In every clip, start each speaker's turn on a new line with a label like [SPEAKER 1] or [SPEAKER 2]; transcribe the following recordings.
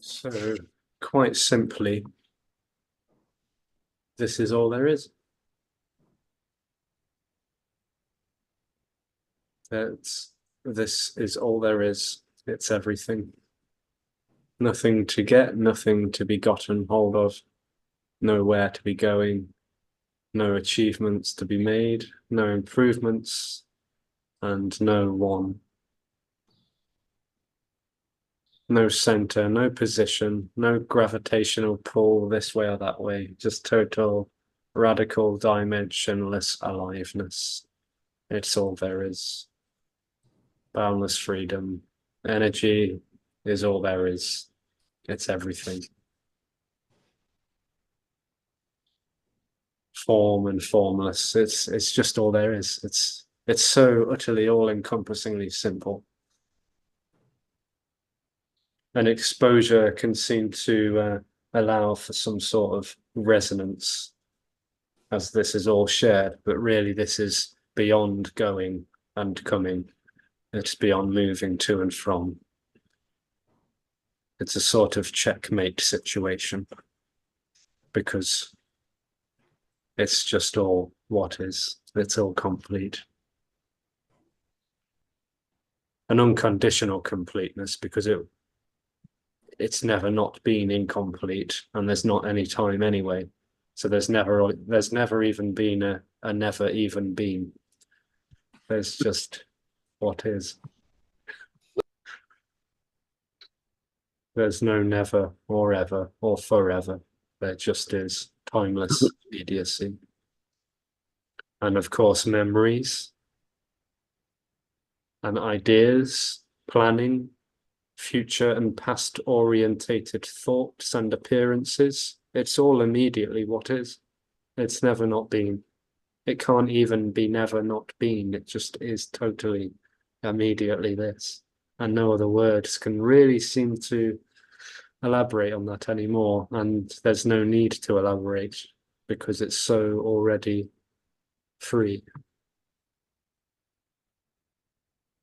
[SPEAKER 1] So, quite simply, this is all there is. This is all there is. It's everything. Nothing to get, nothing to be gotten hold of, nowhere to be going, no achievements to be made, no improvements, and no one. No center, no position, no gravitational pull this way or that way, just total, radical, dimensionless aliveness. It's all there is. Boundless freedom. Energy is all there is. It's everything. Form and formless. It's just all there is. It's so utterly all-encompassingly simple. And exposure can seem to allow for some sort of resonance as this is all shared, but really this is beyond going and coming. It's beyond moving to and from. It's a sort of checkmate situation because it's just all what is. It's all complete. An unconditional completeness because it's never not been incomplete, and there's not any time anyway. So there's never even been a never even been. There's just what is. There's no never or ever or forever. There just is timeless immediacy. And of course, memories and ideas, planning, future and past orientated thoughts and appearances. It's all immediately what is. It's never not been. It can't even be never not been. It just is totally immediately this. And no other words can really seem to elaborate on that anymore. And there's no need to elaborate because it's so already free.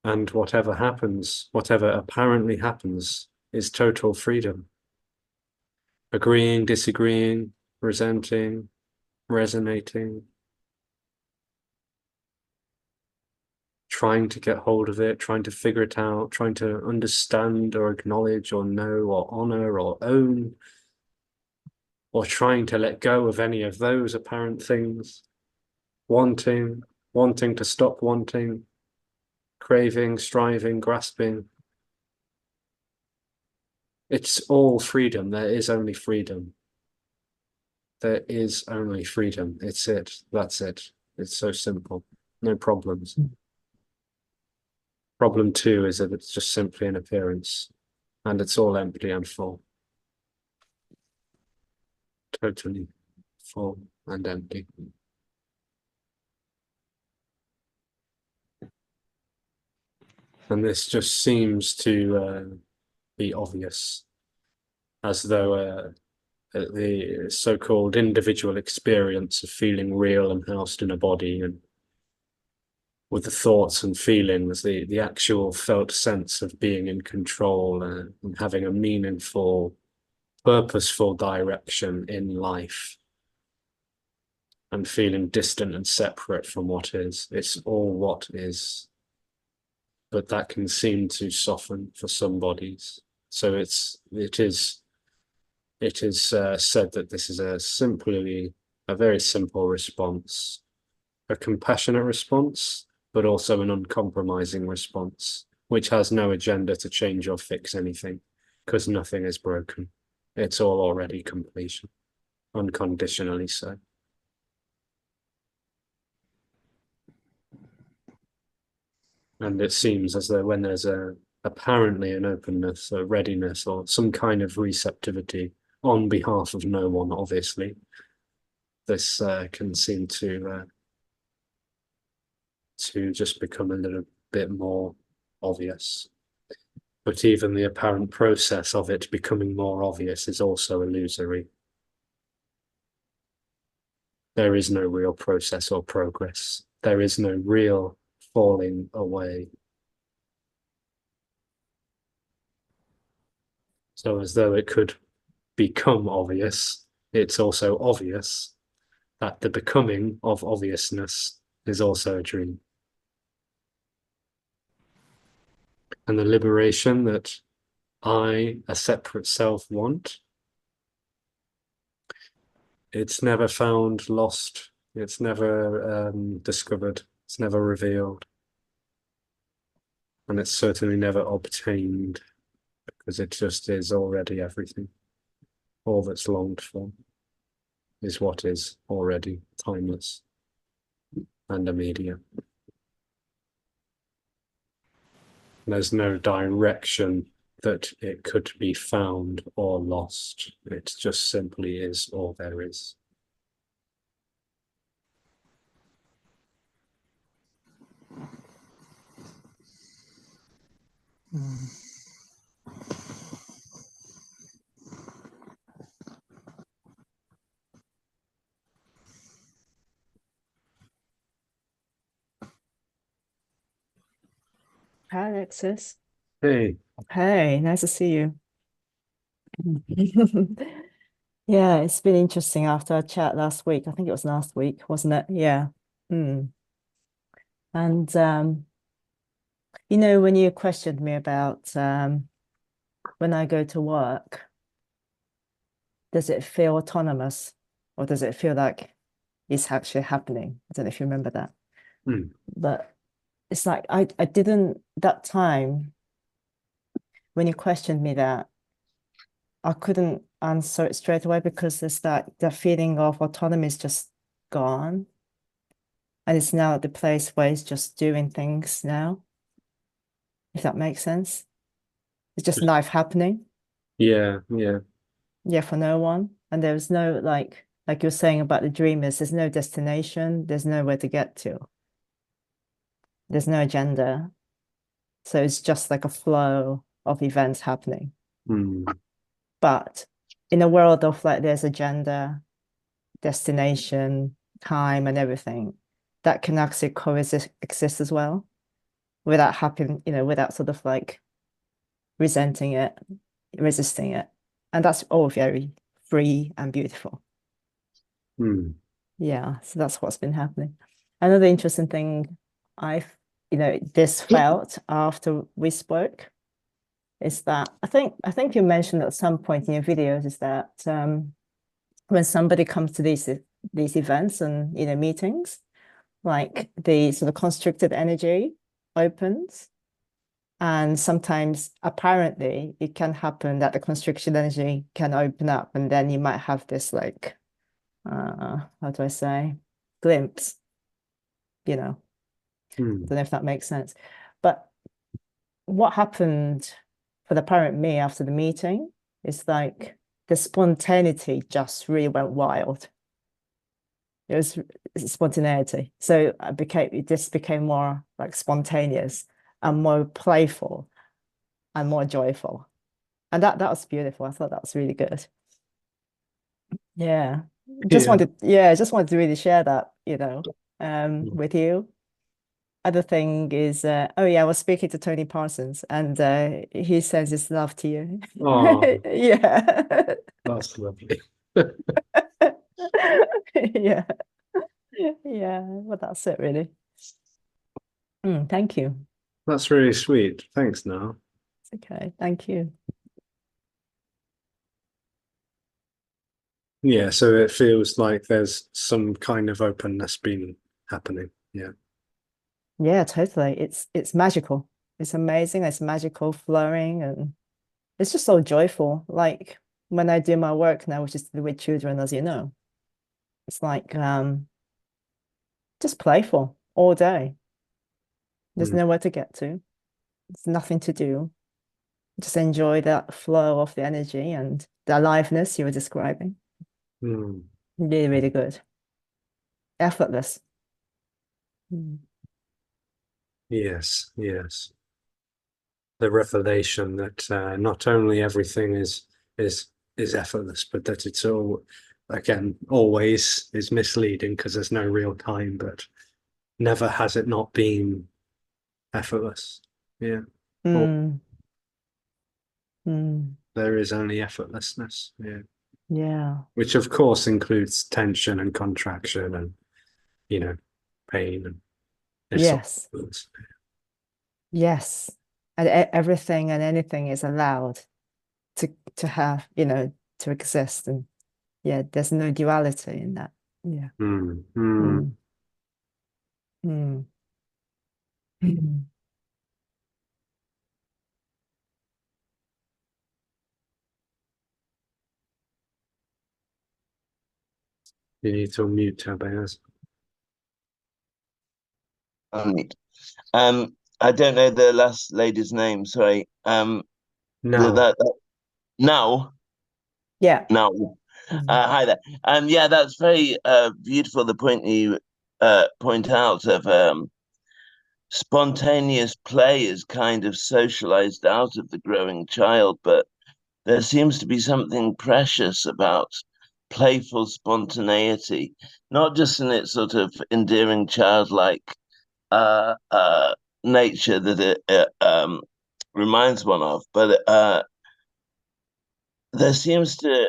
[SPEAKER 1] And whatever happens, whatever apparently happens, is total freedom. Agreeing, disagreeing, resenting, resonating, trying to get hold of it, trying to figure it out, trying to understand or acknowledge or know or honor or own, or trying to let go of any of those apparent things, wanting to stop wanting, craving, striving, grasping. It's all freedom. There is only freedom. There is only freedom. It's it. That's it. It's so simple. No problems. Problem two is that it's just simply an appearance, and it's all empty and full. Totally full and empty. And this just seems to be obvious, as though the so-called individual experience of feeling real and housed in a body, and with the thoughts and feelings, the actual felt sense of being in control and having a meaningful, purposeful direction in life, and feeling distant and separate from what is. It's all what is. But that can seem to soften for some bodies. So it is said that this is a very simple response, a compassionate response, but also an uncompromising response, which has no agenda to change or fix anything, because nothing is broken. It's all already completion, unconditionally so. And it seems as though when there's apparently an openness, a readiness, or some kind of receptivity on behalf of no one, obviously, this can seem to just become a little bit more obvious. But even the apparent process of it becoming more obvious is also illusory. There is no real process or progress. There is no real falling away. So as though it could become obvious, it's also obvious that the becoming of obviousness is also a dream. And the liberation that I, a separate self, want, it's never found, lost, it's never discovered, it's never revealed, and it's certainly never obtained, because it just is already everything. All that's longed for is what is already timeless and immediate. There's no direction that it could be found or lost. It just simply is all there is.
[SPEAKER 2] Hi, Alexis.
[SPEAKER 1] Hey,
[SPEAKER 2] Hey, nice to see you. Yeah, it's been interesting after our chat last week. I think it was last week, wasn't it? Yeah. Mm. And when you questioned me about when I go to work, does it feel autonomous or does it feel like it's actually happening? I don't know if you remember that. But it's like I didn't that time when you questioned me that I couldn't answer it straight away because there's the feeling of autonomy is just gone. And it's now the place where it's just doing things now, if that makes sense. It's just life happening.
[SPEAKER 1] yeah, yeah.
[SPEAKER 2] Yeah, for no one. And there's no like you're saying about the dreamers, there's no destination, there's nowhere to get to. There's no agenda. So it's just like a flow of events happening.
[SPEAKER 1] Mm,
[SPEAKER 2] But in a world of like there's agenda, destination, time, and everything, that can actually coexist exist as well without happening, without sort of like resenting it, resisting it. And that's all very free and beautiful.
[SPEAKER 1] mm.
[SPEAKER 2] Yeah, so that's what's been happening. Another interesting thing this felt after we spoke is that I think you mentioned at some point in your videos is that when somebody comes to these events and meetings, like the sort of constricted energy opens. And sometimes apparently it can happen that the constriction energy can open up and then you might have this like how do I say glimpse, I don't know if that makes sense. But what happened for the parent me after the meeting is like the spontaneity just really went wild. It was spontaneity. So it just became more like spontaneous and more playful and more joyful. And that was beautiful. I thought that was really good. Yeah.
[SPEAKER 1] Yeah.
[SPEAKER 2] Just wanted to really share that, with you. Other thing is, oh yeah, I was speaking to Tony Parsons and he says his love to you.
[SPEAKER 1] Oh,
[SPEAKER 2] Yeah.
[SPEAKER 1] that's lovely.
[SPEAKER 2] Yeah. Yeah. Well, that's it really. Thank you.
[SPEAKER 1] That's really sweet. Thanks, now.
[SPEAKER 2] It's okay. Thank you.
[SPEAKER 1] Yeah, so it feels like there's some kind of openness been happening. Yeah.
[SPEAKER 2] Yeah, totally. It's magical. It's amazing. It's magical, flowing, and it's just so joyful. Like when I do my work now, which is with children, as you know, it's like just playful all day. There's
[SPEAKER 1] Mm,
[SPEAKER 2] nowhere to get to. There's nothing to do. Just enjoy that flow of the energy and the aliveness you were describing.
[SPEAKER 1] mm.
[SPEAKER 2] Really, really good. Effortless. Mm.
[SPEAKER 1] Yes, yes. the revelation that not only everything is effortless, but that it's all, again, always is misleading because there's no real time, but never has it not been effortless. Yeah. Or
[SPEAKER 2] Mm, mm,
[SPEAKER 1] there is only effortlessness. Yeah.
[SPEAKER 2] yeah.
[SPEAKER 1] Which of course includes tension and contraction and, you know, pain and it's all.
[SPEAKER 2] Yes. Yes. And everything and anything is allowed to have, to exist. And yeah, there's no duality in that. Yeah.
[SPEAKER 1] Mm, mm.
[SPEAKER 2] Mm, mm, mm.
[SPEAKER 1] You need to unmute Tabeas.
[SPEAKER 3] Right. I don't know the last lady's name. Sorry.
[SPEAKER 1] Now,
[SPEAKER 3] Now,
[SPEAKER 2] Yeah.
[SPEAKER 3] now.
[SPEAKER 2] Mm,
[SPEAKER 3] Hi there. Yeah, that's very beautiful. The point you point out of spontaneous play is kind of socialized out of the growing child, but there seems to be something precious about playful spontaneity, not just in its sort of endearing childlike uh, uh, nature that it reminds one of, but there seems to,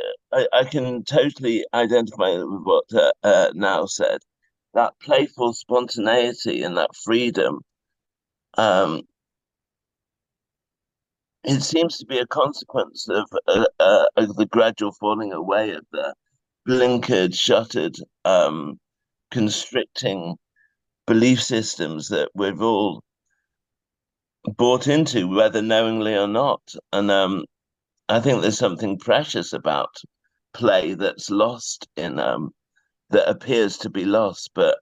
[SPEAKER 3] I can totally identify with what Now said, that playful spontaneity and that freedom. Um, it seems to be a consequence of the gradual falling away of the blinkered, shuttered, constricting belief systems that we've all bought into, whether knowingly or not. And I think there's something precious about play that's lost in that appears to be lost, but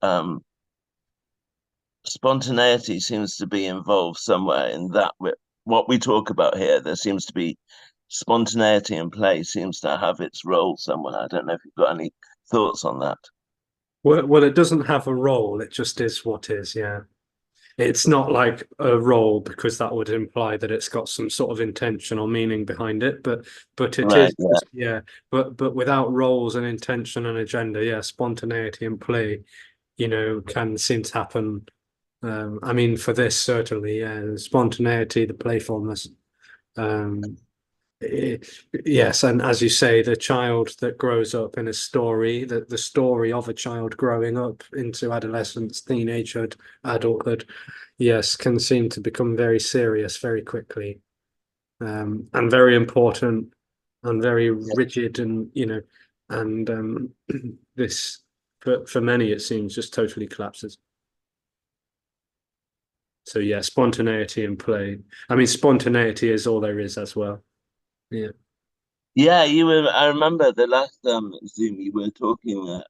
[SPEAKER 3] spontaneity seems to be involved somewhere in that. What we talk about here, there seems to be spontaneity in play seems to have its role somewhere. I don't know if you've got any thoughts on that.
[SPEAKER 1] well, it doesn't have a role. It just is what is. Yeah. It's not like a role because that would imply that it's got some sort of intention or meaning behind it, but it is
[SPEAKER 3] Right. Yeah.
[SPEAKER 1] just, yeah, but without roles and intention and agenda, yeah, spontaneity and play, can seem to happen. I mean, for this certainly, yeah, the spontaneity, the playfulness. Um, eh, yes, and as you say, the child that grows up in a story, the story of a child growing up into adolescence, teenagehood, adulthood, yes, can seem to become very serious very quickly, and very important and very rigid, and and this for many it seems just totally collapses. So yeah, spontaneity and play. I mean, spontaneity is all there is as well. Yeah.
[SPEAKER 3] Yeah, you were. I remember the last Zoom you were talking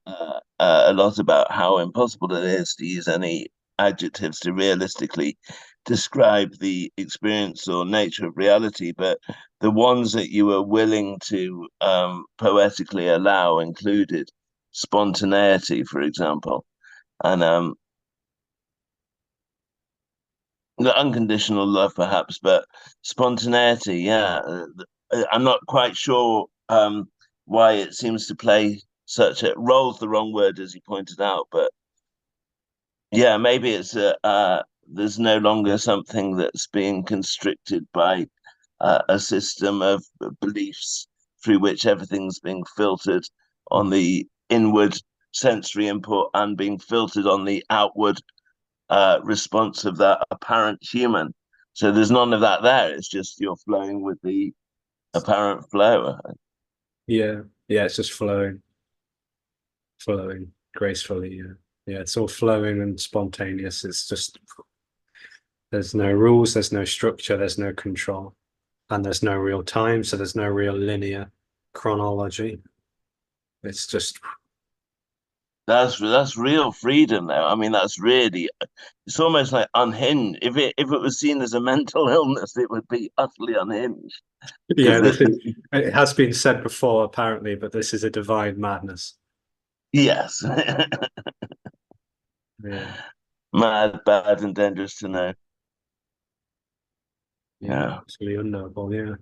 [SPEAKER 3] a lot about how impossible it is to use any adjectives to realistically describe the experience or nature of reality, but the ones that you were willing to poetically allow included spontaneity, for example, and the unconditional love, perhaps, but spontaneity, yeah. I'm not quite sure why it seems to play such a role's the wrong word, as you pointed out, but yeah, maybe it's there's no longer something that's being constricted by a system of beliefs through which everything's being filtered on the inward sensory input and being filtered on the outward response of that apparent human. So there's none of that there. It's just you're flowing with the apparent flow.
[SPEAKER 1] Yeah. Yeah, it's just flowing gracefully. Yeah. Yeah, it's all flowing and spontaneous. It's just there's no rules, there's no structure, there's no control, and there's no real time, so there's no real linear chronology. It's just
[SPEAKER 3] That's real freedom though. I mean, that's really it's almost like unhinged. If it was seen as a mental illness, it would be utterly unhinged.
[SPEAKER 1] yeah,
[SPEAKER 3] Because
[SPEAKER 1] it has been said before apparently, but this is a divine madness.
[SPEAKER 3] yes.
[SPEAKER 1] Yeah.
[SPEAKER 3] Mad, bad, and dangerous to know. Yeah.
[SPEAKER 1] Absolutely unknowable. Yeah.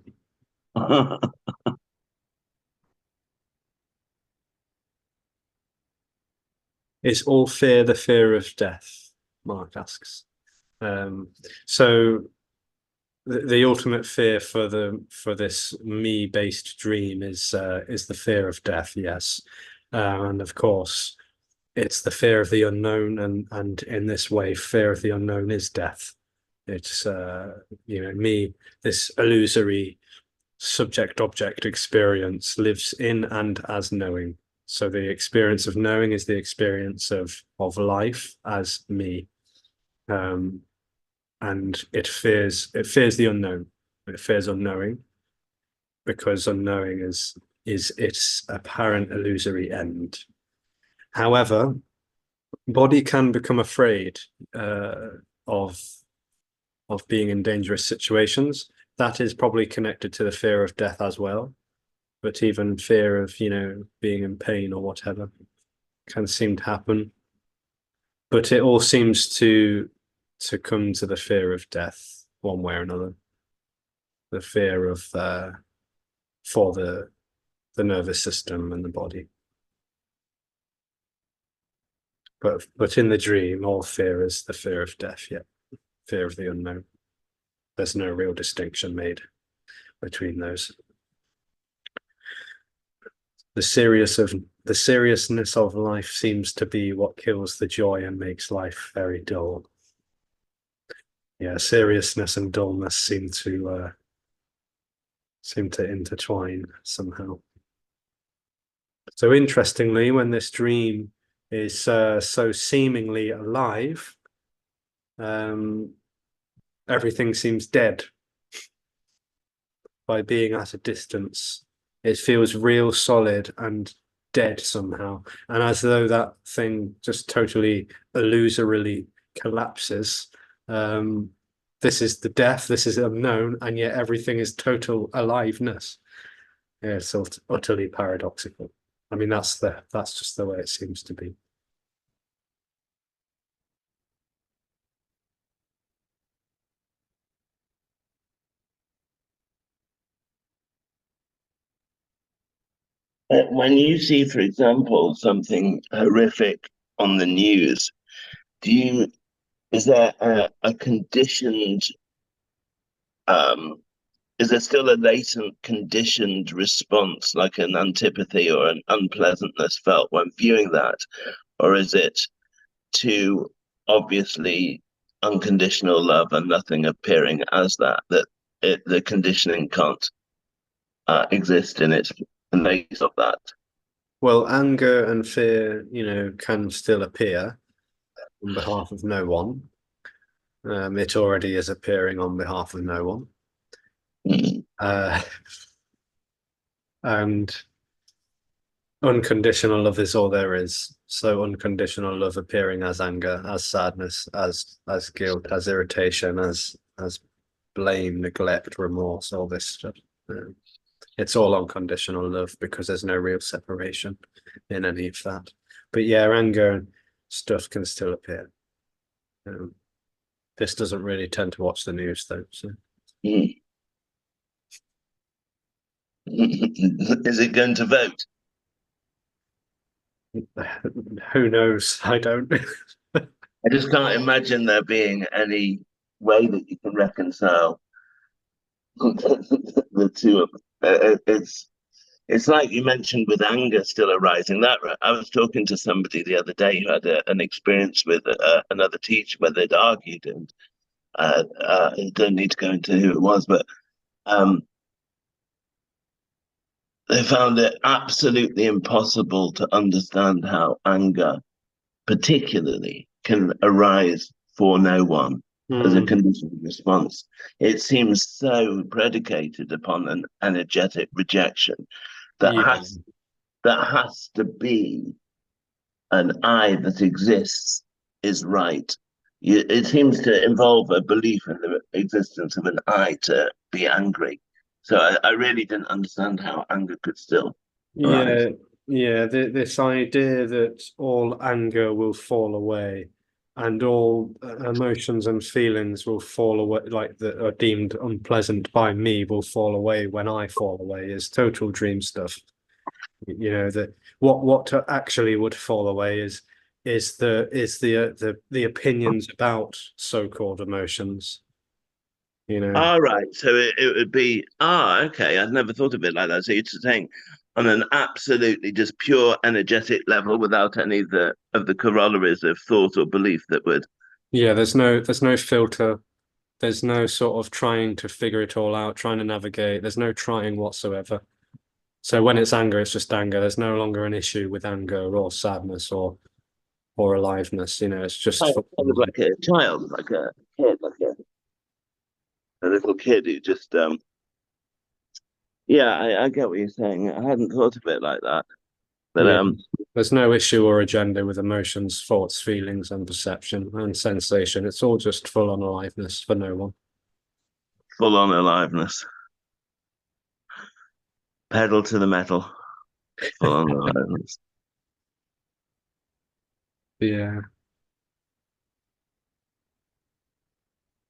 [SPEAKER 1] Is all fear the fear of death? Mark asks. So the ultimate fear for this me-based dream is the fear of death. Yes, and of course it's the fear of the unknown, and in this way, fear of the unknown is death. It's me, this illusory subject-object experience lives in and as knowing. So the experience of knowing is the experience of life as me. And it fears the unknown. It fears unknowing, because unknowing is its apparent illusory end. However, body can become afraid of being in dangerous situations. That is probably connected to the fear of death as well. But even fear of, being in pain or whatever can seem to happen. But it all seems to come to the fear of death one way or another. The fear of for the nervous system and the body. But in the dream, all fear is the fear of death, yeah. Fear of the unknown. There's no real distinction made between those. The seriousness of life seems to be what kills the joy and makes life very dull. Yeah, seriousness and dullness seem to intertwine somehow. So interestingly, when this dream is so seemingly alive, everything seems dead. By being at a distance, it feels real solid and dead somehow, and as though that thing just totally illusorily collapses. This is the death, this is unknown, and yet everything is total aliveness. Yeah, it's utterly paradoxical. I mean, that's just the way it seems to be.
[SPEAKER 3] When you see, for example, something horrific on the news, is there a conditioned, is there still a latent conditioned response, like an antipathy or an unpleasantness felt when viewing that? Or is it too obviously unconditional love and nothing appearing as that, the conditioning can't exist in its place of that?
[SPEAKER 1] Well, anger and fear, can still appear on behalf of no one. It already is appearing on behalf of no one. And unconditional love is all there is. So unconditional love appearing as anger, as sadness, as guilt, as irritation, as blame, neglect, remorse, all this stuff. It's all unconditional love because there's no real separation in any of that. But yeah, anger and stuff can still appear. This doesn't really tend to watch the news though. So.
[SPEAKER 3] Is it going to vote?
[SPEAKER 1] Who knows? I don't.
[SPEAKER 3] I just can't imagine there being any way that you can reconcile the two of them. It's like you mentioned with anger still arising. That I was talking to somebody the other day who had an experience with another teacher where they'd argued, and I don't need to go into who it was, but they found it absolutely impossible to understand how anger, particularly, can arise for no one as a conditioned response. It seems so predicated upon an energetic rejection that has to be an I that exists is right. It seems to involve a belief in the existence of an I to be angry. So I really didn't understand how anger could still arise.
[SPEAKER 1] Yeah, this idea that all anger will fall away and all emotions and feelings will fall away, like that are deemed unpleasant by me, will fall away when I fall away, is total dream stuff. You know, that what actually would fall away is the opinions about so-called emotions. You know,
[SPEAKER 3] All right. So it would be, okay. I'd never thought of it like that. So you're saying on an absolutely just pure energetic level without any of the corollaries of thought or belief that would.
[SPEAKER 1] yeah, there's no filter. There's no sort of trying to figure it all out, trying to navigate. There's no trying whatsoever. So when it's anger, it's just anger. There's no longer an issue with anger or sadness or aliveness. You know, it's just
[SPEAKER 3] Kind of like a child, like a kid, like a little kid who just yeah, I get what you're saying. I hadn't thought of it like that. But
[SPEAKER 1] yeah. There's no issue or agenda with emotions, thoughts, feelings, and perception and sensation. It's all just full on aliveness for no one.
[SPEAKER 3] full on aliveness. Pedal to the metal. Full on aliveness.
[SPEAKER 1] Yeah,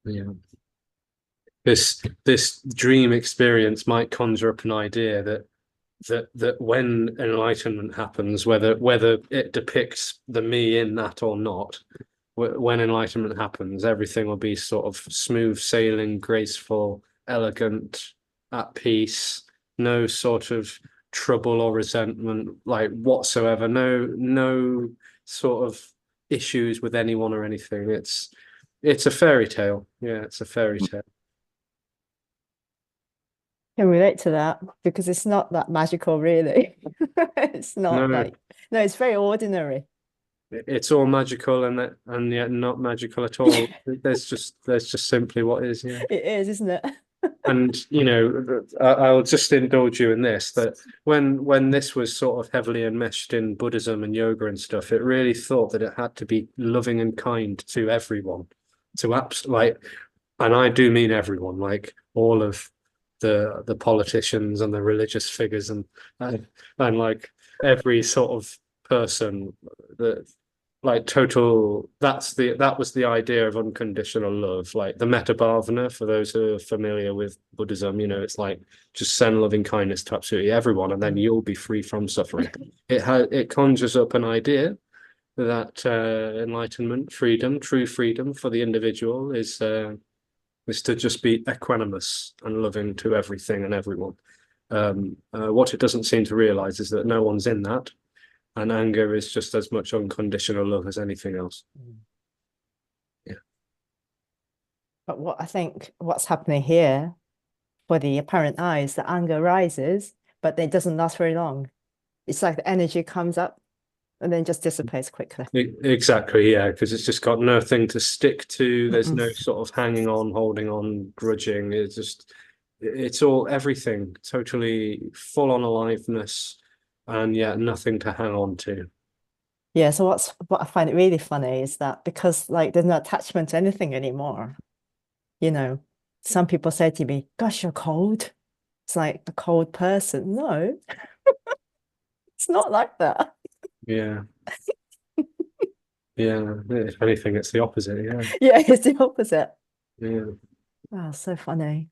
[SPEAKER 1] yeah. This dream experience might conjure up an idea that when enlightenment happens, whether it depicts the me in that or not, when enlightenment happens, everything will be sort of smooth sailing, graceful, elegant, at peace, no sort of trouble or resentment like whatsoever, no sort of issues with anyone or anything. It's a fairy tale. Yeah, it's a fairy tale.
[SPEAKER 2] Can relate to that because it's not that magical, really. It's not
[SPEAKER 1] No,
[SPEAKER 2] like, no, it's very ordinary.
[SPEAKER 1] it's all magical and yet not magical at all. There's just simply what is, yeah.
[SPEAKER 2] It is, isn't it?
[SPEAKER 1] And you know, I'll just indulge you in this, that when this was sort of heavily enmeshed in Buddhism and yoga and stuff, it really thought that it had to be loving and kind to everyone, like, and I do mean everyone, like all of the politicians and the religious figures and like every sort of person that like total that was the idea of unconditional love, like the metta bhavana, for those who are familiar with Buddhism. You know, it's like just send loving kindness to absolutely everyone and then you'll be free from suffering. It conjures up an idea that enlightenment, freedom, true freedom for the individual is to just be equanimous and loving to everything and everyone. What it doesn't seem to realize is that no one's in that, and anger is just as much unconditional love as anything else. Yeah.
[SPEAKER 2] But what I think what's happening here for the apparent eye is that anger rises, but it doesn't last very long. It's like the energy comes up and then just dissipates quickly.
[SPEAKER 1] Exactly, yeah, because it's just got nothing to stick to. There's no
[SPEAKER 2] Mm-mm.
[SPEAKER 1] sort of hanging on, holding on, grudging. It's all everything, totally full on aliveness, and yet nothing to hang on to.
[SPEAKER 2] Yeah, so what I find it really funny is that because like there's no attachment to anything anymore, you know, some people say to me, gosh, you're cold. It's like a cold person. No, it's not like that.
[SPEAKER 1] Yeah, yeah. If anything, it's the opposite. Yeah,
[SPEAKER 2] Yeah, it's the opposite.
[SPEAKER 1] yeah.
[SPEAKER 2] Oh, so funny.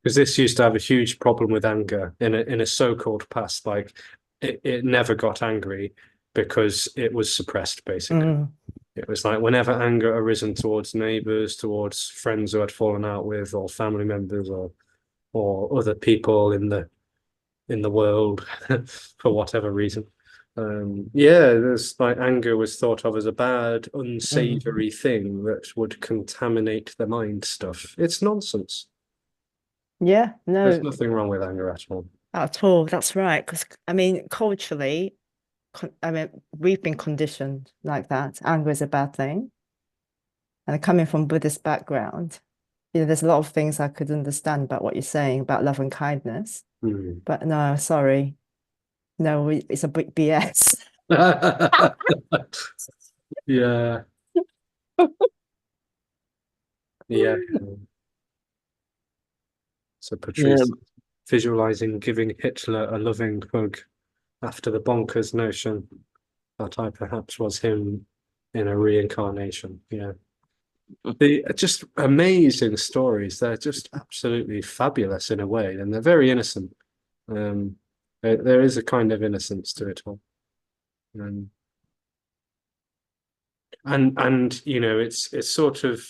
[SPEAKER 1] Because this used to have a huge problem with anger in a so-called past. Like it never got angry because it was suppressed, basically.
[SPEAKER 2] Mm.
[SPEAKER 1] It was like whenever anger arisen towards neighbors, towards friends who had fallen out with, or family members, or other people in the world for whatever reason. Yeah, there's like anger was thought of as a bad, unsavory thing that would contaminate the mind stuff. It's nonsense.
[SPEAKER 2] Yeah,
[SPEAKER 1] There's
[SPEAKER 2] no,
[SPEAKER 1] nothing wrong with anger at all.
[SPEAKER 2] at all. That's right. Because I mean, culturally, I mean, we've been conditioned like that. Anger is a bad thing. And coming from Buddhist background, you know, there's a lot of things I could understand about what you're saying about love and kindness.
[SPEAKER 1] Mm.
[SPEAKER 2] But no, sorry. No, it's a big BS.
[SPEAKER 1] Yeah, yeah. So
[SPEAKER 3] Yeah,
[SPEAKER 1] Patrice visualizing giving Hitler a loving hug after the bonkers notion that I perhaps was him in a reincarnation. Yeah. The just amazing stories. They're just absolutely fabulous in a way, and they're very innocent. There is a kind of innocence to it all. And you know, it's sort of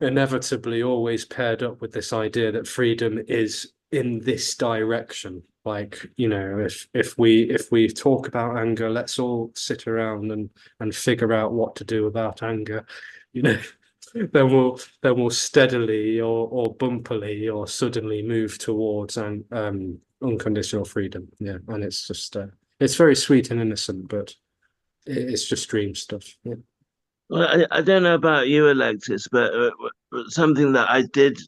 [SPEAKER 1] inevitably always paired up with this idea that freedom is in this direction. Like, you know, if we talk about anger, let's all sit around and figure out what to do about anger, you know. Then we'll steadily or bumpily or suddenly move towards unconditional freedom. Yeah, and it's just it's very sweet and innocent, but it's just dream stuff. Yeah.
[SPEAKER 3] Well, I don't know about you, Alexis, but something that I did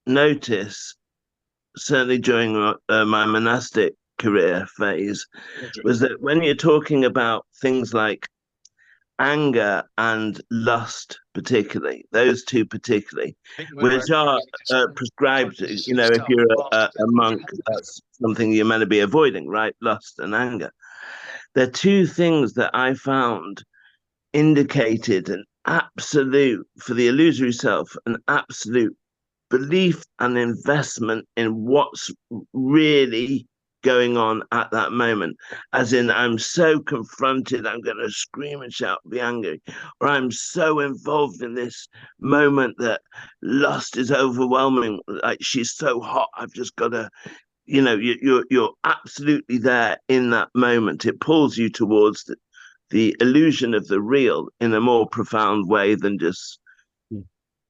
[SPEAKER 3] notice, certainly during my monastic career phase, was that when you're talking about things like anger and lust, particularly, those two particularly, which are prescribed, you know, if you're a monk, that's something you're meant to be avoiding, right? Lust and anger. They're two things that I found indicated an absolute, for the illusory self, an absolute belief and investment in what's really going on at that moment. As in, I'm so confronted, I'm going to scream and shout, be angry, or I'm so involved in this moment that lust is overwhelming. Like, she's so hot, I've just got to, you know, you're absolutely there in that moment. It pulls you towards the illusion of the real in a more profound way than just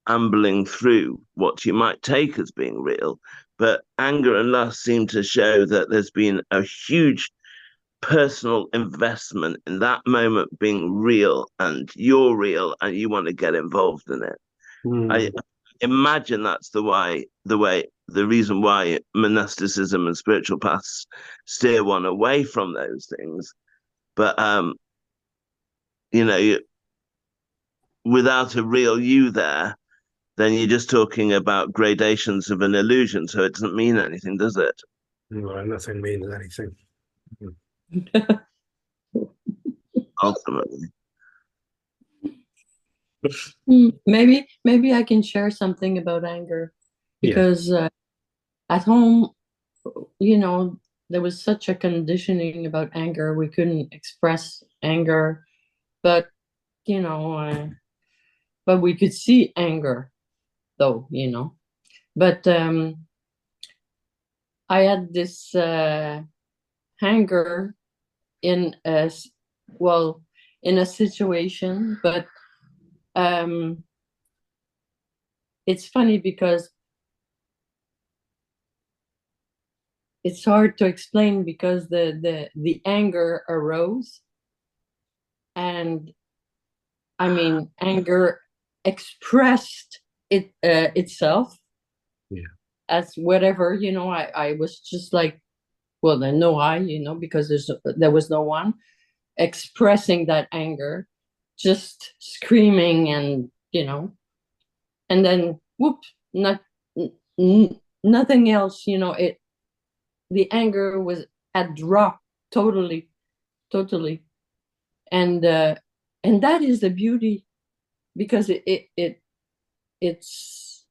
[SPEAKER 3] ambling through what you might take as being real. But anger and lust seem to show that there's been a huge personal investment in that moment being real, and you're real and you want to get involved in it. I imagine that's the reason why monasticism and spiritual paths steer one away from those things. But you know, without a real you there, then you're just talking about gradations of an illusion. So it doesn't mean anything, does it?
[SPEAKER 1] Well, nothing means anything.
[SPEAKER 3] Ultimately.
[SPEAKER 4] Maybe I can share something about anger, because at home, you know, there was such a conditioning about anger. We couldn't express anger, but you know, but we could see anger, though, you know. But I had this anger in a in a situation, but it's funny because it's hard to explain, because the anger arose, and I mean, anger expressed itself as whatever, you know. I was just like, well, then no, you know, because there was no one expressing that anger, just screaming, and you know, and then whoop, nothing else, you know. The anger had dropped totally, and that is the beauty, because it's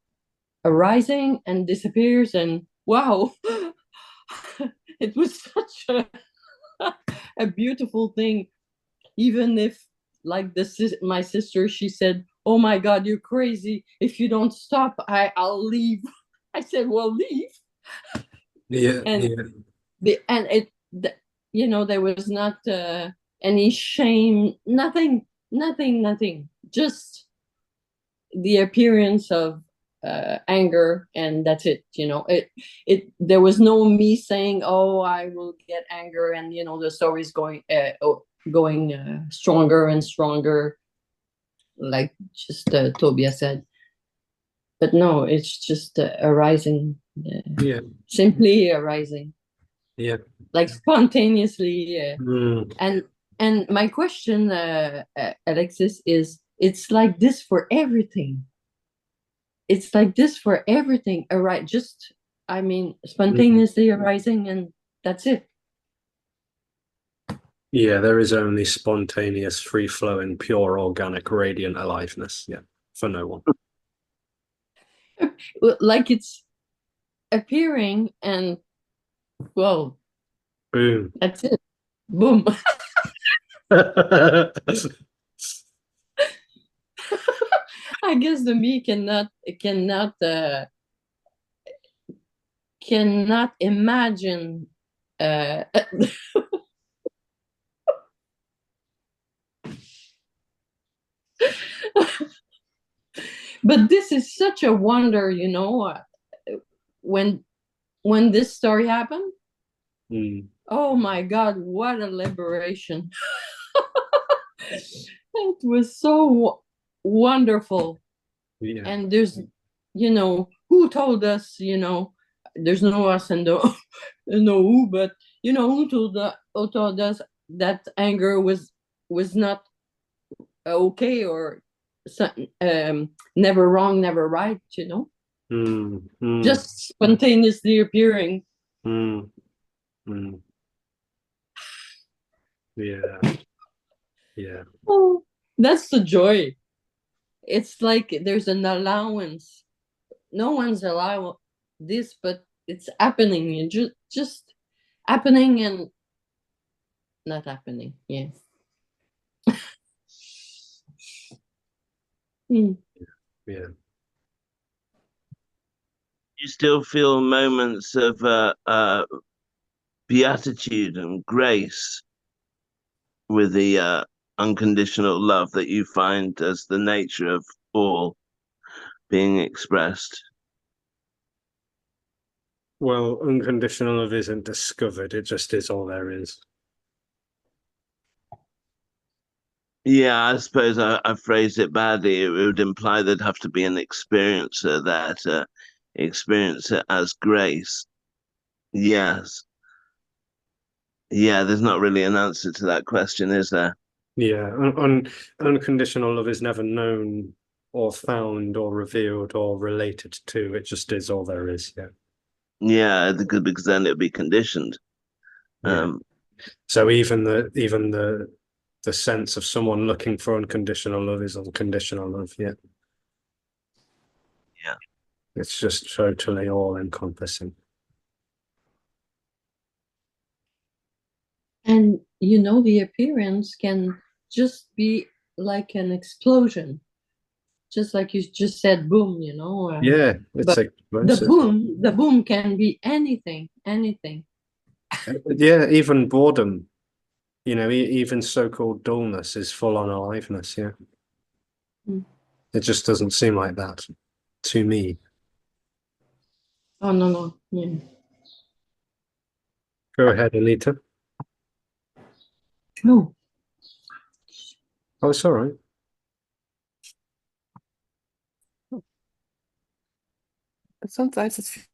[SPEAKER 4] arising and disappears, and wow, it was such a beautiful thing. Even if, like my sister, she said, "Oh my God, you're crazy! If you don't stop, I'll leave." I said, "Well, leave." And you know, there was not any shame, nothing, just the appearance of anger, and that's it, you know. There was no me saying, "Oh, I will get anger," and you know, the story's going stronger and stronger, like just Tobias said. But no, it's just arising, simply arising, like spontaneously. And my question, Alexis, is, it's like this for everything. It's like this for everything. Just, I mean, spontaneously arising, and that's it.
[SPEAKER 1] Yeah, there is only spontaneous, free-flowing, pure, organic, radiant aliveness. Yeah, for no one.
[SPEAKER 4] Like it's appearing and, well,
[SPEAKER 1] Boom.
[SPEAKER 4] that's it. Boom. I guess the me cannot imagine but this is such a wonder, when this story happened. Oh my God, what a liberation. It was so wonderful.
[SPEAKER 1] Yeah.
[SPEAKER 4] And there's, who told us, there's no us and no who, but who told us that anger was not okay, or never wrong, never right, just spontaneously appearing.
[SPEAKER 1] Yeah. Yeah.
[SPEAKER 4] Oh, that's the joy. It's like there's an allowance. No one's allowed this, but it's happening, and just happening and not happening. Yeah.
[SPEAKER 1] Yeah.
[SPEAKER 3] You still feel moments of beatitude and grace with the unconditional love that you find as the nature of all being expressed.
[SPEAKER 1] Well, unconditional love isn't discovered, it just is all there is.
[SPEAKER 3] Yeah, I suppose I phrased it badly. It would imply there'd have to be an experiencer there to experience it as grace. Yes. Yeah, there's not really an answer to that question, is there?
[SPEAKER 1] Yeah, unconditional love is never known or found or revealed or related to. It just is all there is. Yeah.
[SPEAKER 3] Yeah, because then it'd be conditioned.
[SPEAKER 1] Yeah. So even the sense of someone looking for unconditional love is unconditional love. Yeah.
[SPEAKER 3] Yeah.
[SPEAKER 1] It's just totally all encompassing.
[SPEAKER 4] And the appearance can just be like an explosion, just like you just said, boom,
[SPEAKER 1] Yeah, it's
[SPEAKER 4] but
[SPEAKER 1] explosive.
[SPEAKER 4] the boom can be anything.
[SPEAKER 1] Yeah, even boredom, even so-called dullness is full on aliveness. Yeah. It just doesn't seem like that to me.
[SPEAKER 4] Oh, no. Yeah.
[SPEAKER 1] Go ahead, Anita.
[SPEAKER 4] No.
[SPEAKER 1] Oh, it's all right.
[SPEAKER 5] Sometimes it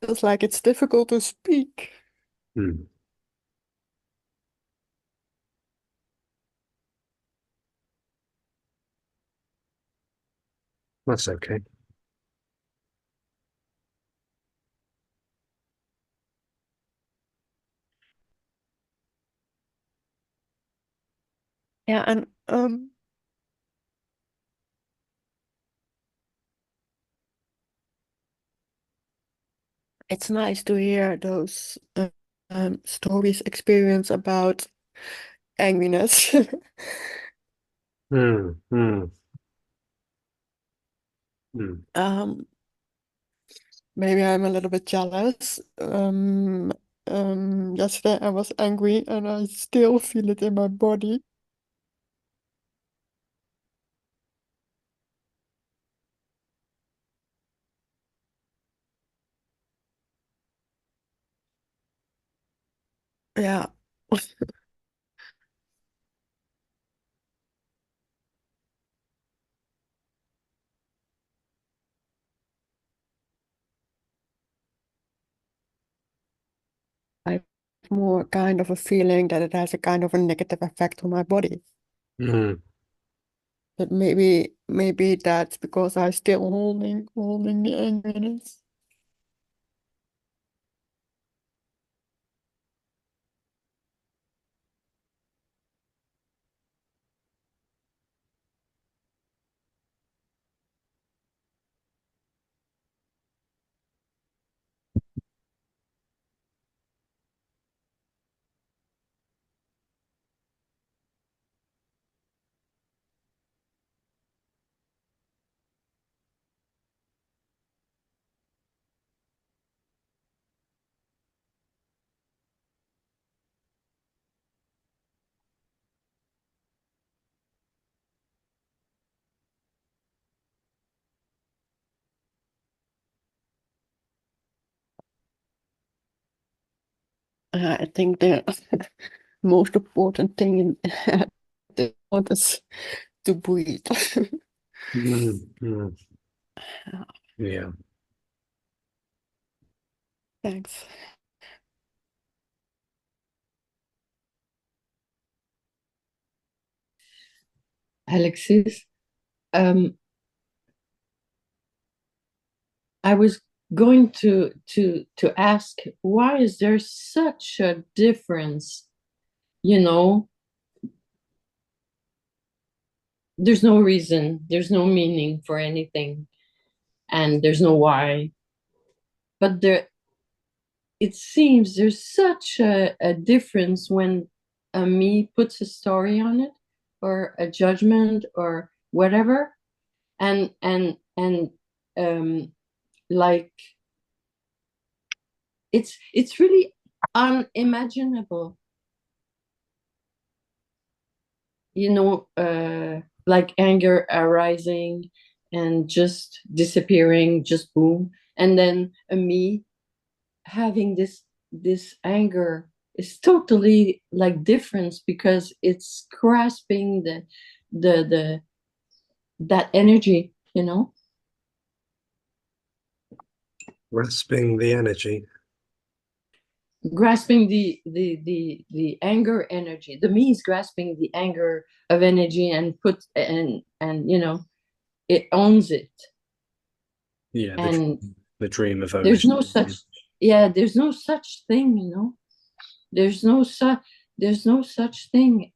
[SPEAKER 5] feels like it's difficult to speak.
[SPEAKER 1] That's okay.
[SPEAKER 5] Yeah, and it's nice to hear those stories, experience about angriness. Maybe I'm a little bit jealous. Yesterday I was angry and I still feel it in my body. Yeah. I have more kind of a feeling that it has a kind of a negative effect on my body. But maybe that's because I'm still holding the angriness. I think the most important thing in the world is to breathe.
[SPEAKER 1] Mm. Yeah.
[SPEAKER 5] Thanks.
[SPEAKER 4] Alexis, I was going to ask, why is there such a difference? You know, there's no reason, there's no meaning for anything, and there's no why. But it seems there's such a difference when a me puts a story on it, or a judgment, or whatever, and like it's really unimaginable, you know, like anger arising and just disappearing, just boom, and then a me having this anger is totally like different, because it's grasping the that energy, you know.
[SPEAKER 1] Grasping the energy.
[SPEAKER 4] Grasping the anger energy. The me is grasping the anger of energy and put and you know, it owns it.
[SPEAKER 1] Yeah,
[SPEAKER 4] And
[SPEAKER 1] the dream of
[SPEAKER 4] there's
[SPEAKER 1] ownership.
[SPEAKER 4] no such, yeah, there's no such thing, you know. There's no such thing.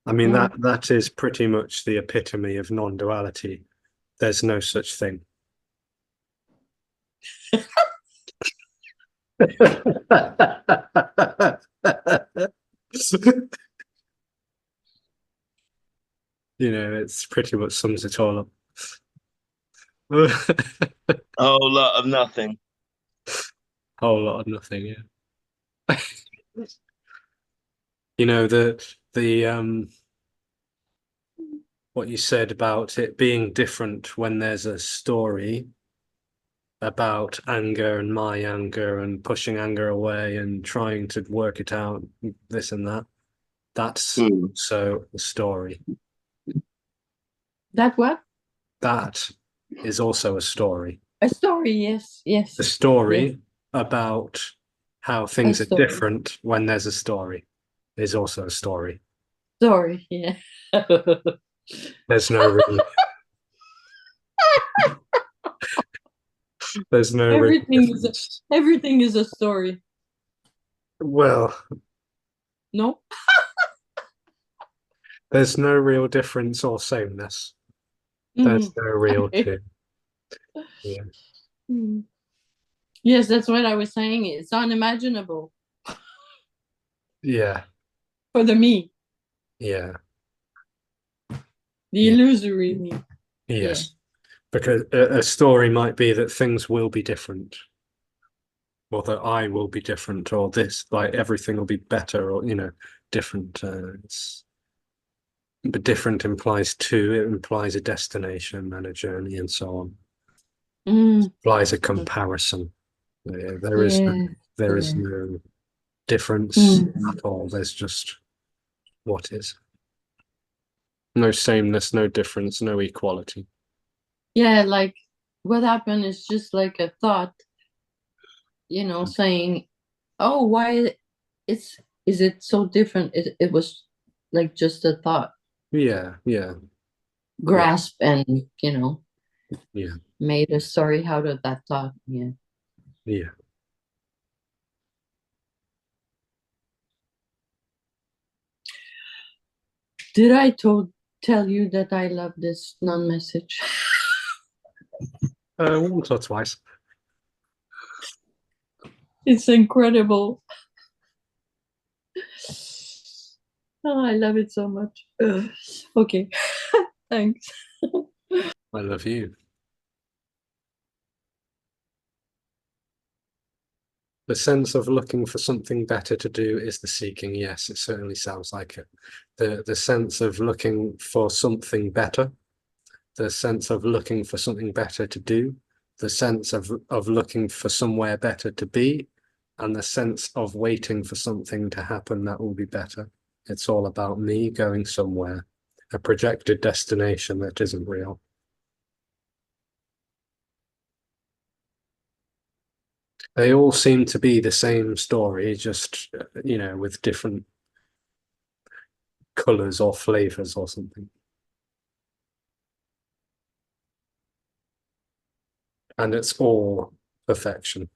[SPEAKER 1] I mean,
[SPEAKER 4] Yeah.
[SPEAKER 1] that is pretty much the epitome of non-duality. There's no such thing. You know, it's pretty much sums it all up.
[SPEAKER 3] A whole lot of nothing.
[SPEAKER 1] Whole lot of nothing, yeah. You know, the what you said about it being different when there's a story about anger and my anger and pushing anger away and trying to work it out, this and that. That's so the story.
[SPEAKER 4] That what?
[SPEAKER 1] That is also a story.
[SPEAKER 4] A story, yes, yes.
[SPEAKER 1] The story
[SPEAKER 4] yes.
[SPEAKER 1] about how things are
[SPEAKER 4] story.
[SPEAKER 1] different when there's a story is also a story.
[SPEAKER 4] Story, yeah.
[SPEAKER 1] There's no real there's no real
[SPEAKER 4] everything is a story.
[SPEAKER 1] Well,
[SPEAKER 4] No?
[SPEAKER 1] there's no real difference or sameness. There's no real two. Yeah.
[SPEAKER 4] Yes, that's what I was saying. It's unimaginable
[SPEAKER 1] Yeah.
[SPEAKER 4] for the me,
[SPEAKER 1] Yeah.
[SPEAKER 4] the
[SPEAKER 1] Yeah.
[SPEAKER 4] illusory me.
[SPEAKER 1] Yes. Because a story might be that things will be different, or that I will be different, or this, like everything will be better, or, you know, different. But different implies two, it implies a destination and a journey and so on. Implies a comparison. There is no difference at all. There's just what is. No sameness, no difference, no equality.
[SPEAKER 4] Yeah, like what happened is just like a thought, you know, saying, oh, why is it so different? It was like just a thought.
[SPEAKER 1] Yeah, yeah.
[SPEAKER 4] Grasp and, you know,
[SPEAKER 1] Yeah.
[SPEAKER 4] made a story out of that thought. Yeah.
[SPEAKER 1] Yeah.
[SPEAKER 4] Did I tell you that I love this non-message?
[SPEAKER 1] Once or twice.
[SPEAKER 4] It's incredible. Oh, I love it so much. Okay. Thanks.
[SPEAKER 1] I love you. The sense of looking for something better to do is the seeking. Yes, it certainly sounds like it. The sense of looking for something better, the sense of looking for something better to do, the sense of looking for somewhere better to be, and the sense of waiting for something to happen that will be better. It's all about me going somewhere, a projected destination that isn't real. They all seem to be the same story, just, you know, with different colors or flavors or something. And it's all perfection.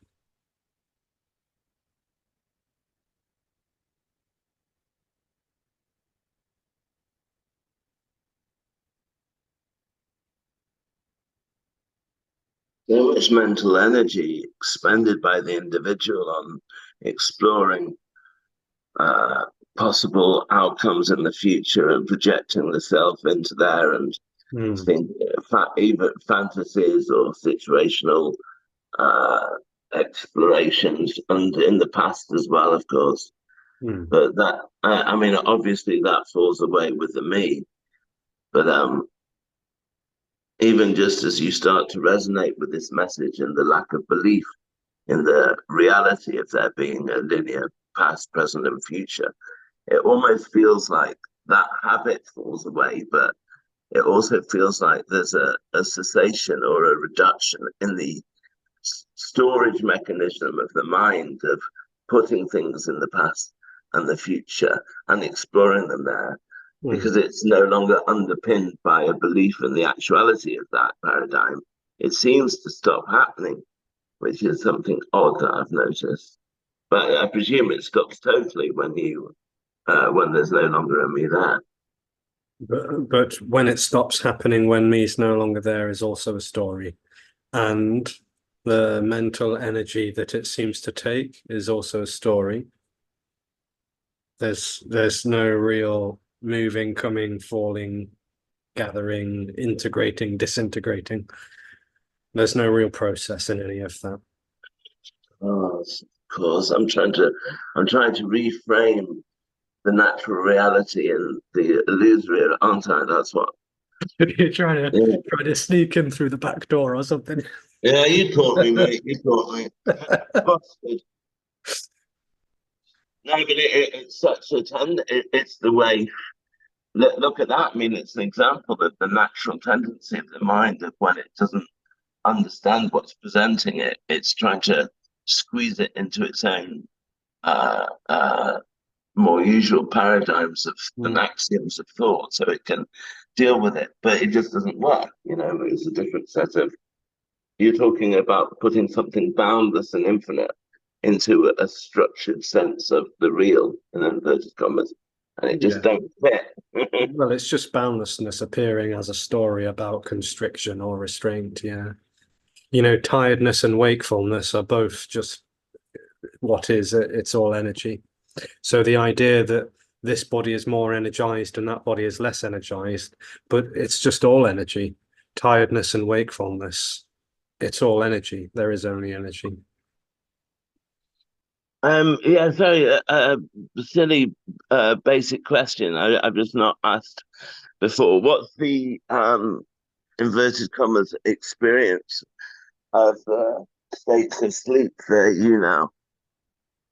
[SPEAKER 3] So much mental energy expended by the individual on exploring possible outcomes in the future and projecting the self into there, and think even fantasies or situational explorations, and in the past as well, of course. But that, I mean, obviously that falls away with the me. But even just as you start to resonate with this message and the lack of belief in the reality of there being a linear past, present, and future, it almost feels like that habit falls away, but it also feels like there's a cessation or a reduction in the storage mechanism of the mind of putting things in the past and the future and exploring them there, because it's no longer underpinned by a belief in the actuality of that paradigm. It seems to stop happening, which is something odd that I've noticed. But I presume it stops totally when you when there's no longer a me there.
[SPEAKER 1] But when it stops happening, when me is no longer there, is also a story. And the mental energy that it seems to take is also a story. There's no real moving, coming, falling, gathering, integrating, disintegrating. There's no real process in any of that.
[SPEAKER 3] Oh, of course, I'm trying to reframe the natural reality and the illusory, aren't I? That's what.
[SPEAKER 1] You're trying to sneak in through the back door or something.
[SPEAKER 3] Yeah, you caught me, mate. You caught me. Busted. No, but it's such a it's the way. Look at that. I mean, it's an example of the natural tendency of the mind of when it doesn't understand what's presenting it, it's trying to squeeze it into its own more usual paradigms of and axioms of thought, so it can deal with it. But it just doesn't work. You know, it's a different set of. You're talking about putting something boundless and infinite into a structured sense of the real, in inverted commas, and it just don't fit.
[SPEAKER 1] Well, it's just boundlessness appearing as a story about constriction or restraint. Yeah, you know, tiredness and wakefulness are both just what is. It's all energy. So the idea that this body is more energized and that body is less energized, but it's just all energy. Tiredness and wakefulness, it's all energy. There is only energy.
[SPEAKER 3] Yeah, sorry, silly basic question I've just not asked before. What's the inverted commas experience of states of sleep for you now,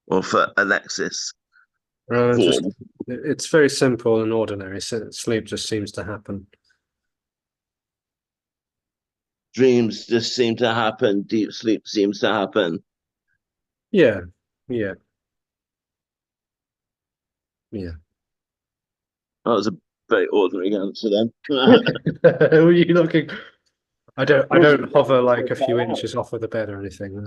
[SPEAKER 3] or for Alexis?
[SPEAKER 1] It's very simple and ordinary. So sleep just seems to happen.
[SPEAKER 3] Dreams just seem to happen. Deep sleep seems to happen.
[SPEAKER 1] Yeah, yeah, yeah.
[SPEAKER 3] That was a very ordinary answer then.
[SPEAKER 1] Were you looking? I don't hover like a few inches off of the bed or anything.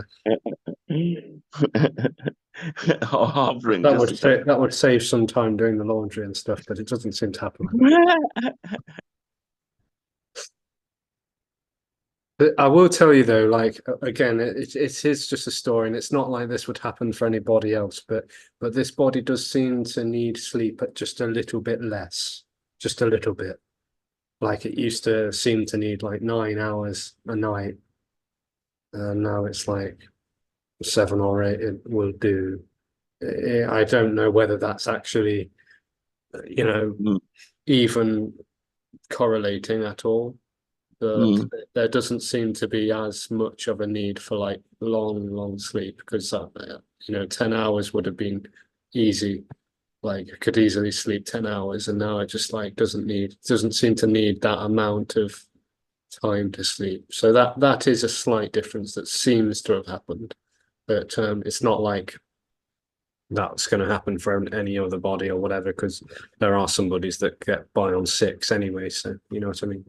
[SPEAKER 3] Hovering.
[SPEAKER 1] That would save some time doing the laundry and stuff, but it doesn't seem to happen. But I will tell you though, like again, it is just a story, and it's not like this would happen for anybody else. But this body does seem to need sleep, but just a little bit less, just a little bit. Like it used to seem to need like 9 hours a night, and now it's like 7 or 8. It will do. I don't know whether that's actually, you know, even correlating at all. but there doesn't seem to be as much of a need for like long sleep, because 10 hours would have been easy. Like I could easily sleep 10 hours, and now it just like doesn't seem to need that amount of time to sleep. So that is a slight difference that seems to have happened, but it's not like that's going to happen for any other body or whatever, because there are some bodies that get by on 6 anyway. So you know what I mean?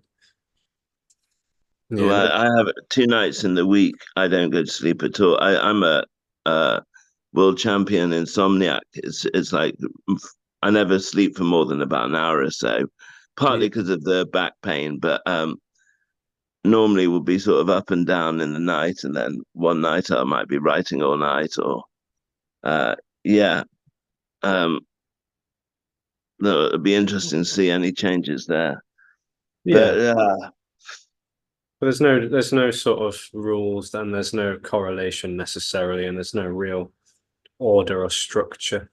[SPEAKER 3] Well,
[SPEAKER 1] Yeah,
[SPEAKER 3] I have 2 nights in the week. I don't go to sleep at all. I'm a world champion insomniac. It's like I never sleep for more than about an hour or so, partly
[SPEAKER 1] yeah.
[SPEAKER 3] because of the back pain, but normally we'll be sort of up and down in the night, and then one night I might be writing all night, or yeah. Um, no, it'll be interesting to see any changes there.
[SPEAKER 1] Yeah.
[SPEAKER 3] But
[SPEAKER 1] But there's no sort of rules, and there's no correlation necessarily, and there's no real order or structure.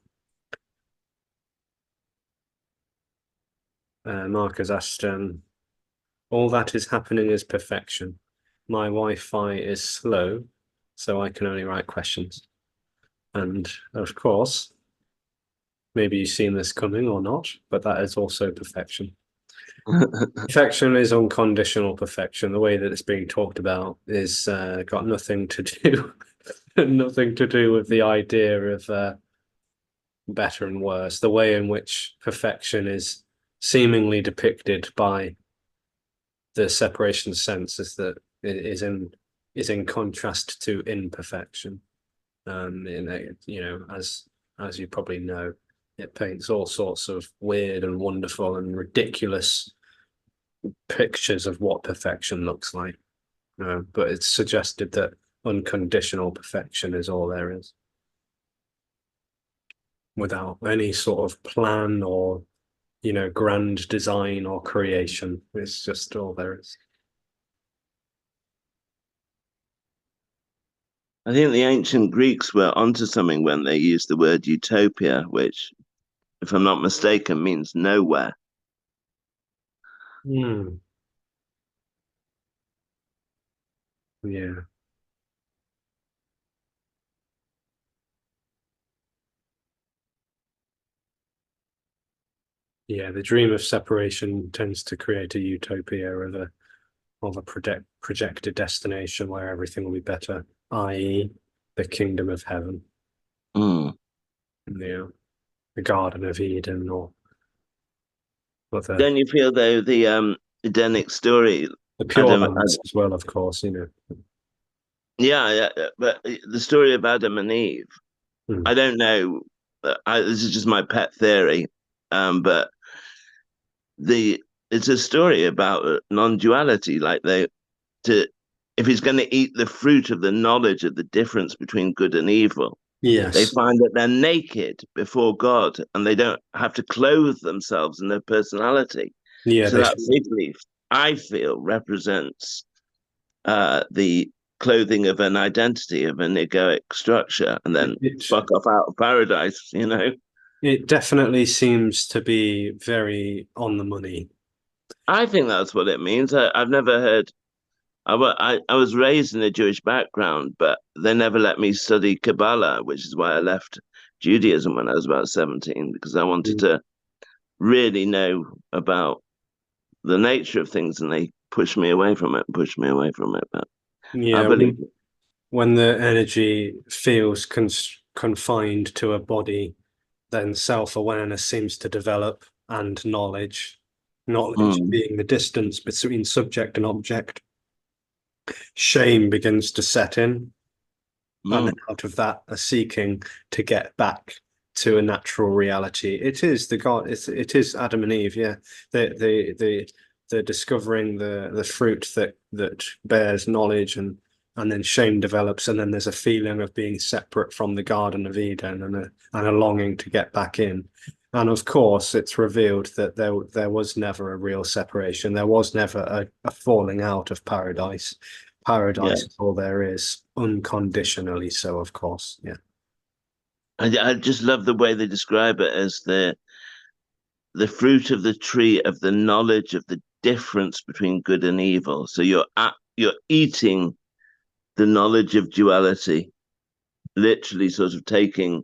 [SPEAKER 1] Mark has asked, all that is happening is perfection. My Wi-Fi is slow, so I can only write questions. And of course, maybe you've seen this coming or not, but that is also perfection. Perfection is unconditional perfection. The way that it's being talked about is got nothing to do nothing to do with the idea of better and worse. The way in which perfection is seemingly depicted by the separation sense is that it is in contrast to imperfection. As you probably know, it paints all sorts of weird and wonderful and ridiculous pictures of what perfection looks like. But it's suggested that unconditional perfection is all there is, without any sort of plan or grand design or creation. It's just all there is.
[SPEAKER 3] I think the ancient Greeks were onto something when they used the word utopia, which, if I'm not mistaken, means nowhere.
[SPEAKER 1] Yeah. Yeah, the dream of separation tends to create a utopia of a projected destination where everything will be better, i.e., the kingdom of heaven.
[SPEAKER 3] Mm.
[SPEAKER 1] The Garden of Eden, or
[SPEAKER 3] Don't you feel though the Edenic story,
[SPEAKER 1] the pure
[SPEAKER 3] Adam,
[SPEAKER 1] lands as well, of course,
[SPEAKER 3] yeah, but the story of Adam and Eve,
[SPEAKER 1] Hmm.
[SPEAKER 3] I don't know. This is just my pet theory, but it's a story about non-duality. Like if he's going to eat the fruit of the knowledge of the difference between good and evil, they
[SPEAKER 1] Yes.
[SPEAKER 3] find that they're naked before God, and they don't have to clothe themselves in their personality.
[SPEAKER 1] Yeah,
[SPEAKER 3] So that fig leaf, I feel, represents the clothing of an identity, of an egoic structure, and then fuck off out of paradise,
[SPEAKER 1] It definitely seems to be very on the money.
[SPEAKER 3] I think that's what it means. I've never heard. I was raised in a Jewish background, but they never let me study Kabbalah, which is why I left Judaism when I was about 17, because I wanted to really know about the nature of things, and they pushed me away from it, pushed me away from it. But I
[SPEAKER 1] Yeah,
[SPEAKER 3] believe it.
[SPEAKER 1] when the energy feels confined to a body, then self-awareness seems to develop, and knowledge being the distance between subject and object. Shame begins to set in, and out of that, a seeking to get back to a natural reality. It is the God. It is Adam and Eve. Yeah, the discovering the fruit that bears knowledge, and then shame develops, and then there's a feeling of being separate from the Garden of Eden, and a longing to get back in. And of course, it's revealed that there was never a real separation. There was never a falling out of paradise. Paradise is all there is, unconditionally so, of course. Yeah.
[SPEAKER 3] I just love the way they describe it as the fruit of the tree of the knowledge of the difference between good and evil. So you're eating the knowledge of duality, literally sort of taking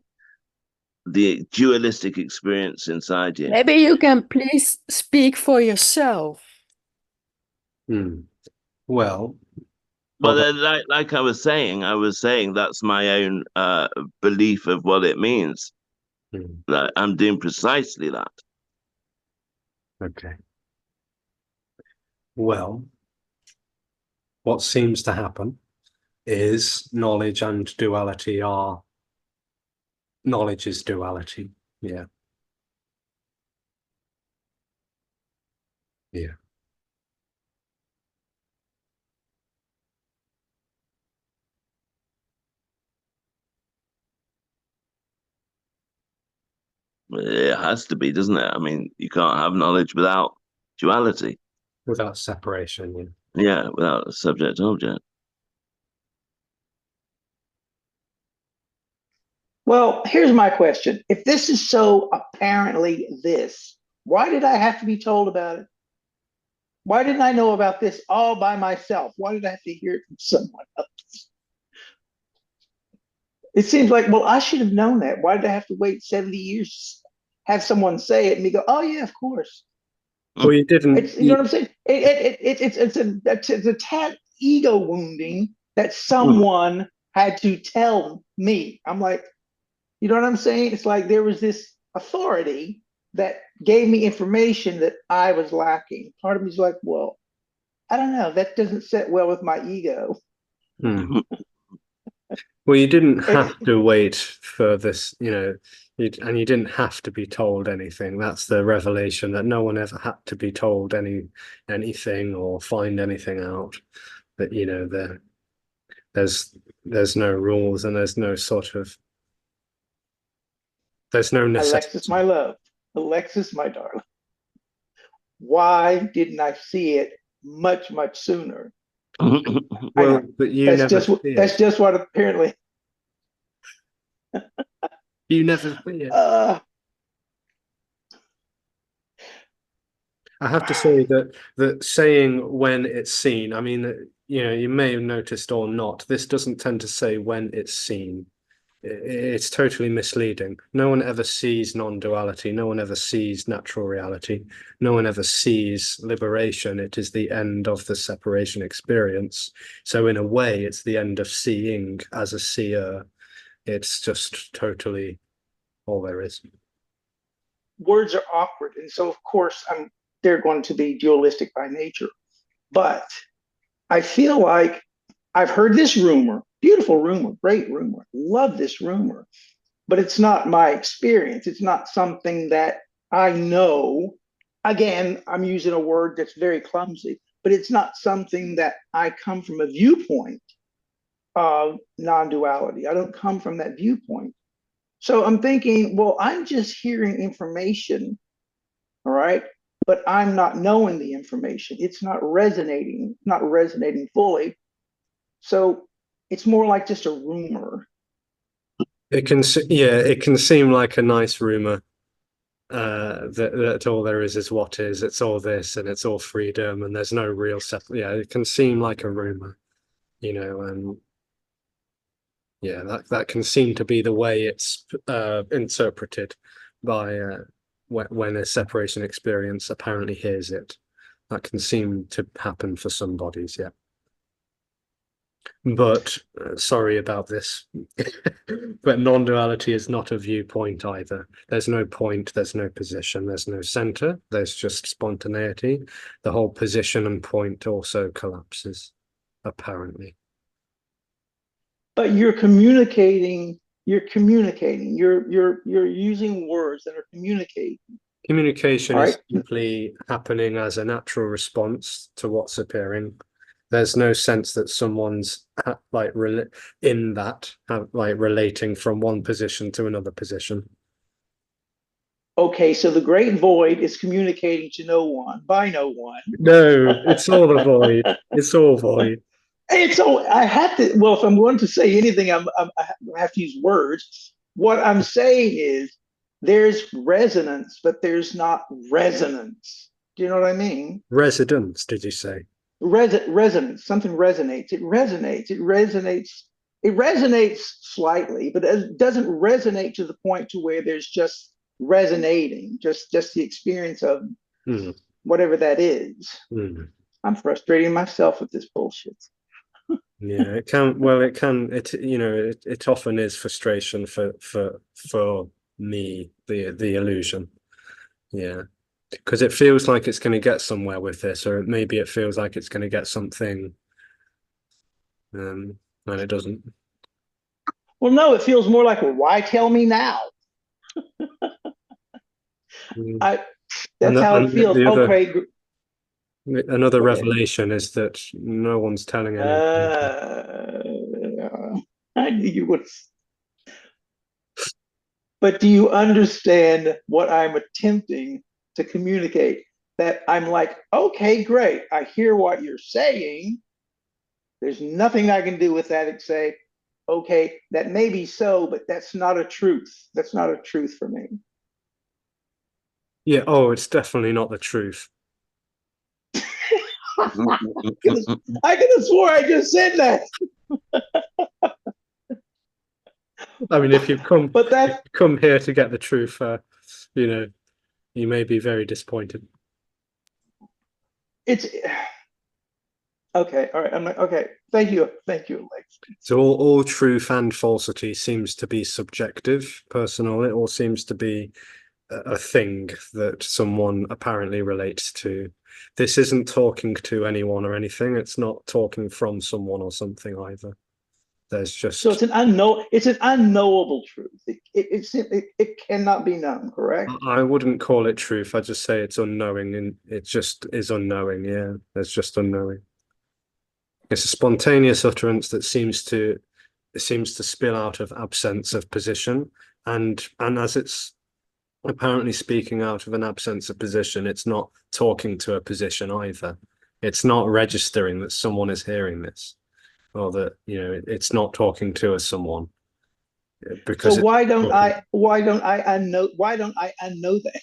[SPEAKER 3] the dualistic experience inside you.
[SPEAKER 5] Maybe you can please speak for yourself.
[SPEAKER 1] Well,
[SPEAKER 3] Well, like I was saying that's my own belief of what it means. That I'm doing precisely that.
[SPEAKER 1] okay. Well, what seems to happen is knowledge and duality are, knowledge is duality. Yeah. Yeah.
[SPEAKER 3] It has to be, doesn't it? I mean, you can't have knowledge without duality.
[SPEAKER 1] Without separation, yeah.
[SPEAKER 3] Yeah, without subject object.
[SPEAKER 6] Well, here's my question. If this is so apparently this, why did I have to be told about it? Why didn't I know about this all by myself? Why did I have to hear it from someone else? It seems like, well, I should have known that. Why did I have to wait 70 years, have someone say it, and me go, oh, yeah, of course.
[SPEAKER 1] Well, you didn't.
[SPEAKER 6] You know what I'm saying? It's a tad ego wounding that someone had to tell me. I'm like, you know what I'm saying? It's like there was this authority that gave me information that I was lacking. Part of me is like, well, I don't know. That doesn't sit well with my ego.
[SPEAKER 1] Well, you didn't have to wait for this, you know, and you didn't have to be told anything. That's the revelation, that no one ever had to be told anything or find anything out. That, you know, there's no rules and there's no necessity.
[SPEAKER 6] Alexis, my love. Alexis, my darling. Why didn't I see it much, much sooner?
[SPEAKER 1] Well, but you
[SPEAKER 6] that's
[SPEAKER 1] never see
[SPEAKER 6] that's
[SPEAKER 1] it.
[SPEAKER 6] just what apparently
[SPEAKER 1] You never see it. I have to say that saying when it's seen, I mean, you know, you may have noticed or not, this doesn't tend to say when it's seen. It's totally misleading. No one ever sees non-duality. No one ever sees natural reality. No one ever sees liberation. It is the end of the separation experience. So in a way, it's the end of seeing as a seer. It's just totally all there is.
[SPEAKER 6] Words are awkward, and so of course they're going to be dualistic by nature. But I feel like I've heard this rumor, beautiful rumor, great rumor, love this rumor, but it's not my experience. It's not something that I know. Again, I'm using a word that's very clumsy, but it's not something that I come from a viewpoint of non-duality. I don't come from that viewpoint. So I'm thinking, well, I'm just hearing information, all right, but I'm not knowing the information. It's not resonating fully. So it's more like just a rumor.
[SPEAKER 1] It can seem like a nice rumor. That all there is what is. It's all this and it's all freedom and there's no real yeah, it can seem like a rumor, you know, and yeah, that can seem to be the way it's interpreted by when a separation experience apparently hears it. That can seem to happen for some bodies, yeah. But sorry about this, but non-duality is not a viewpoint either. There's no point, there's no position, there's no center, there's just spontaneity. The whole position and point also collapses, apparently.
[SPEAKER 6] But you're communicating, you're using words that are communicating.
[SPEAKER 1] Communication is simply happening as a natural response to what's appearing. There's no sense that someone's like relating from one position to another position.
[SPEAKER 6] Okay, so the great void is communicating to no one, by no one.
[SPEAKER 1] No, it's all a void. It's all void.
[SPEAKER 6] And so I have to, well, if I'm going to say anything, I have to use words. What I'm saying is there's resonance, but there's not resonance. Do you know what I mean?
[SPEAKER 1] Residence, did you say?
[SPEAKER 6] Resonance, something resonates. It resonates. It resonates. It resonates slightly, but it doesn't resonate to the point to where there's just resonating, just the experience of
[SPEAKER 1] Mm,
[SPEAKER 6] whatever that is.
[SPEAKER 1] mm.
[SPEAKER 6] I'm frustrating myself with this bullshit.
[SPEAKER 1] Yeah, it can. Well, it can. It often is frustration for me, the illusion. Yeah, because it feels like it's going to get somewhere with this, or maybe it feels like it's going to get something, and it doesn't.
[SPEAKER 6] Well, no, it feels more like, well, why tell me now?
[SPEAKER 1] Mm.
[SPEAKER 6] I that's how it feels. Okay.
[SPEAKER 1] Another
[SPEAKER 6] Go ahead.
[SPEAKER 1] revelation is that no one's telling anyone.
[SPEAKER 6] I knew you would. But do you understand what I'm attempting to communicate? That I'm like, okay, great. I hear what you're saying. There's nothing I can do with that except say, okay, that may be so, but that's not a truth. That's not a truth for me.
[SPEAKER 1] Yeah. Oh, it's definitely not the truth.
[SPEAKER 6] I could have swore I just said that.
[SPEAKER 1] I mean, if you've come,
[SPEAKER 6] But that
[SPEAKER 1] come here to get the truth, you may be very disappointed.
[SPEAKER 6] it's okay. All right. I'm like, okay. Thank you, Alex.
[SPEAKER 1] So all truth and falsity seems to be subjective, personal. It all seems to be a thing that someone apparently relates to. This isn't talking to anyone or anything. It's not talking from someone or something either. There's just
[SPEAKER 6] So it's an unknowable truth. It cannot be known, correct?
[SPEAKER 1] I wouldn't call it truth. I just say it's unknowing, and it just is unknowing. Yeah, it's just unknowing. It's a spontaneous utterance that seems to spill out of absence of position, and as it's apparently speaking out of an absence of position, it's not talking to a position either. It's not registering that someone is hearing this, or that it's not talking to a someone, because
[SPEAKER 6] So why don't I unknow that?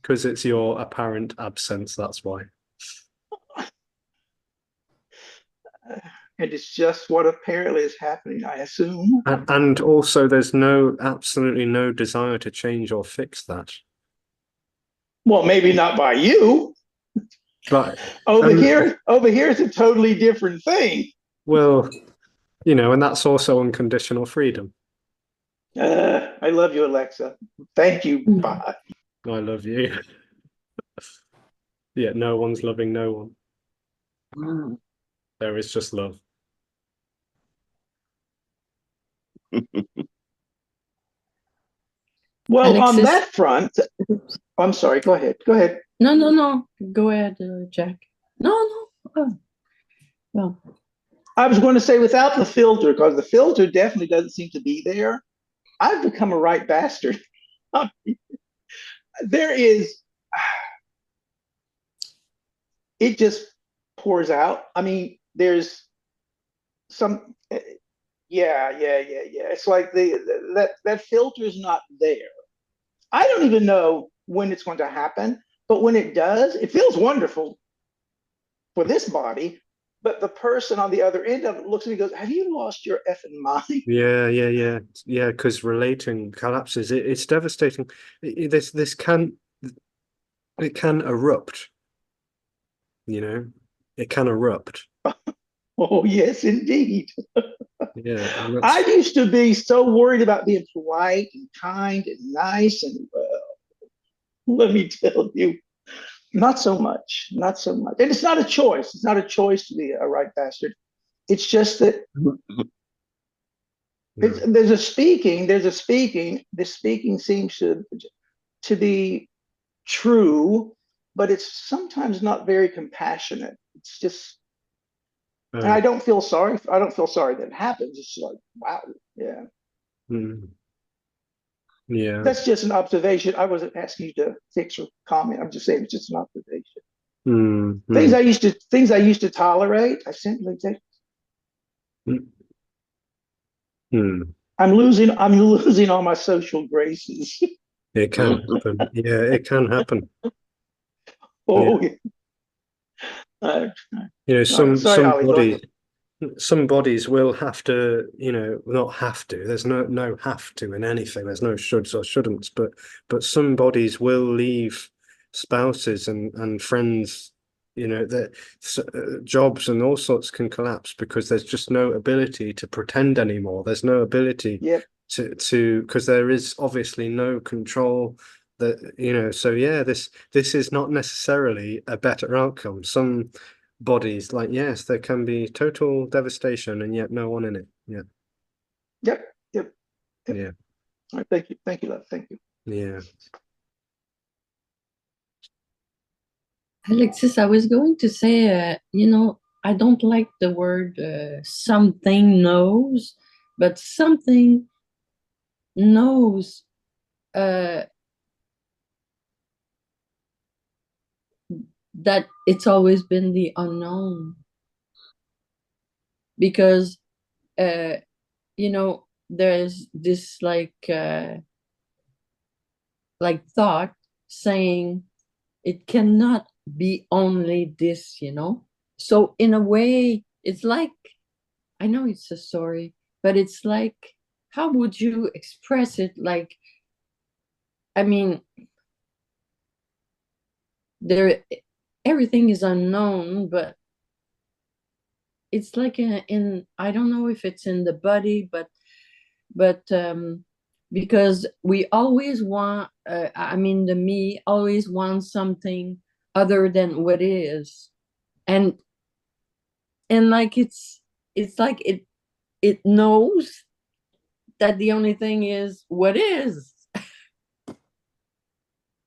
[SPEAKER 1] Because it's your apparent absence, that's why.
[SPEAKER 6] And it's just what apparently is happening, I assume.
[SPEAKER 1] And also there's absolutely no desire to change or fix that.
[SPEAKER 6] Well, maybe not by you.
[SPEAKER 1] But
[SPEAKER 6] over here is a totally different thing.
[SPEAKER 1] Well, and that's also unconditional freedom.
[SPEAKER 6] I love you, Alexa. Thank you. Bye.
[SPEAKER 1] I love you. Yeah, no one's loving no one. There is just love.
[SPEAKER 6] Well,
[SPEAKER 4] Alexis?
[SPEAKER 6] on that front, I'm sorry. Go ahead.
[SPEAKER 4] No. Go ahead, Jack. No. Oh. Well,
[SPEAKER 6] I was going to say without the filter, because the filter definitely doesn't seem to be there. I've become a right bastard. There is, it just pours out. I mean, there's some, yeah. It's like that filter is not there. I don't even know when it's going to happen, but when it does, it feels wonderful for this body. But the person on the other end of it looks at me and goes, "Have you lost your effing mind?"
[SPEAKER 1] Yeah. Because relating collapses. It's devastating. This can erupt. It can erupt.
[SPEAKER 6] Oh, yes, indeed.
[SPEAKER 1] Yeah.
[SPEAKER 6] I used to be so worried about being polite and kind and nice, and let me tell you, not so much. And it's not a choice. It's not a choice to be a right bastard. It's just that there's a speaking. The speaking seems to be true, but it's sometimes not very compassionate. It's just, and I don't feel sorry that it happens. It's like, wow, yeah.
[SPEAKER 1] Yeah.
[SPEAKER 6] That's just an observation. I wasn't asking you to fix or comment. I'm just saying it's just an observation. Things I used to tolerate, I simply take. I'm losing all my social graces.
[SPEAKER 1] It can happen. Yeah, it can happen.
[SPEAKER 6] Oh, yeah. Uh,
[SPEAKER 1] You know,
[SPEAKER 6] all right. Sorry, Ollie, go ahead.
[SPEAKER 1] some bodies will have to, you know, not have to. There's no have to in anything. There's no shoulds or shouldn'ts, but some bodies will leave spouses and friends. You know, that jobs and all sorts can collapse because there's just no ability to pretend anymore. There's no ability
[SPEAKER 6] Yep.
[SPEAKER 1] to because there is obviously no control that, you know. So yeah, this is not necessarily a better outcome. Some bodies, like, yes, there can be total devastation and yet no one in it. Yeah.
[SPEAKER 6] Yep. Yep. Yep.
[SPEAKER 1] Yeah.
[SPEAKER 6] All right. Thank you. Thank you, love. Thank you.
[SPEAKER 1] Yeah.
[SPEAKER 4] Alexis, I was going to say, I don't like the word something knows, but something knows uh, that it's always been the unknown. Because, there's this like thought saying it cannot be only this, So in a way, it's like, I know it's a story, but it's like, how would you express it? Like, I mean, there, everything is unknown, but it's like in I don't know if it's in the body, but because we always want, the me always wants something other than what is, and like it's like it knows that the only thing is what is.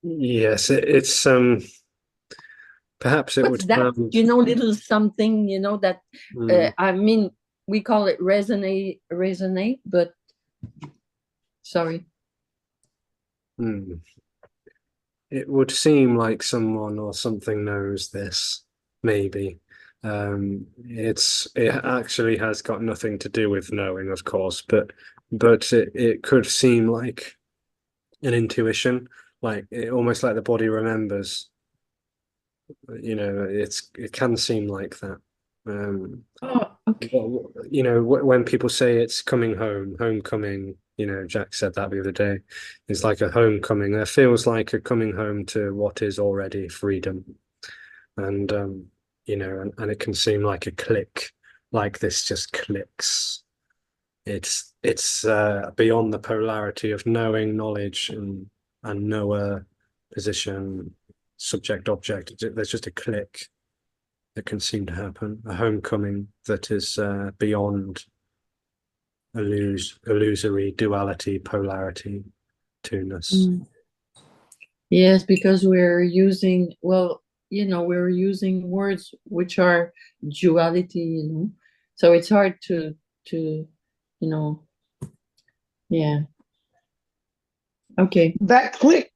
[SPEAKER 1] Yes, it's perhaps it
[SPEAKER 4] What's
[SPEAKER 1] would
[SPEAKER 4] that?
[SPEAKER 1] sound
[SPEAKER 4] Little something, that
[SPEAKER 1] mm,
[SPEAKER 4] we call it resonate, but sorry.
[SPEAKER 1] it would seem like someone or something knows this, maybe. It actually has got nothing to do with knowing, of course, but it could seem like an intuition, like almost like the body remembers. You know, it can seem like that.
[SPEAKER 4] Oh, okay.
[SPEAKER 1] Well, you know, when people say it's coming home, homecoming, you know, Jack said that the other day, it's like a homecoming. There feels like a coming home to what is already freedom. And you know, and it can seem like a click, like this just clicks. It's beyond the polarity of knowing, knowledge, and knower, position, subject, object. There's just a click that can seem to happen, a homecoming that is beyond illusory duality, polarity, two-ness.
[SPEAKER 4] Yes, because we're using, we're using words which are duality, so it's hard to you know yeah. Okay.
[SPEAKER 6] That click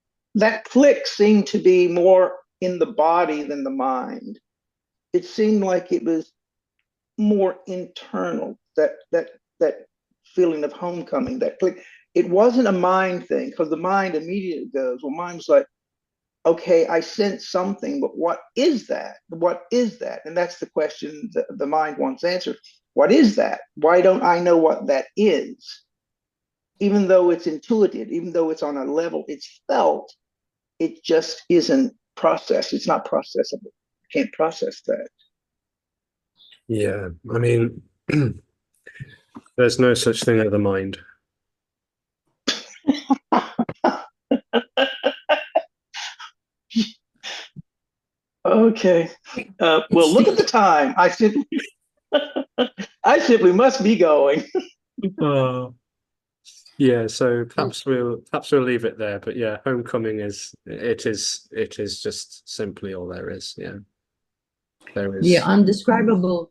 [SPEAKER 6] seemed to be more in the body than the mind. It seemed like it was more internal, that feeling of homecoming, that click. It wasn't a mind thing, because the mind immediately goes, well, mind's like, okay, I sense something, but what is that? What is that? And that's the question that the mind wants answered. What is that? Why don't I know what that is? Even though it's intuitive, even though it's on a level it's felt, it just isn't processed. It's not processable. I can't process that.
[SPEAKER 1] Yeah, I mean, there's no such thing as the mind.
[SPEAKER 6] Okay. Well, look at the time. I simply must be going.
[SPEAKER 1] Yeah, so perhaps we'll leave it there. But yeah, homecoming is just simply all there is. Yeah, there is
[SPEAKER 4] Yeah, undescribable.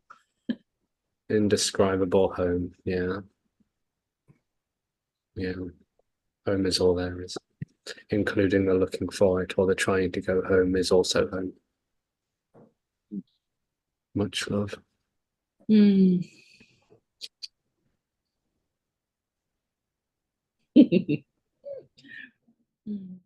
[SPEAKER 1] indescribable home. Yeah, yeah, home is all there is, including the looking for it or the trying to go home is also home. Much love.
[SPEAKER 4] Mm.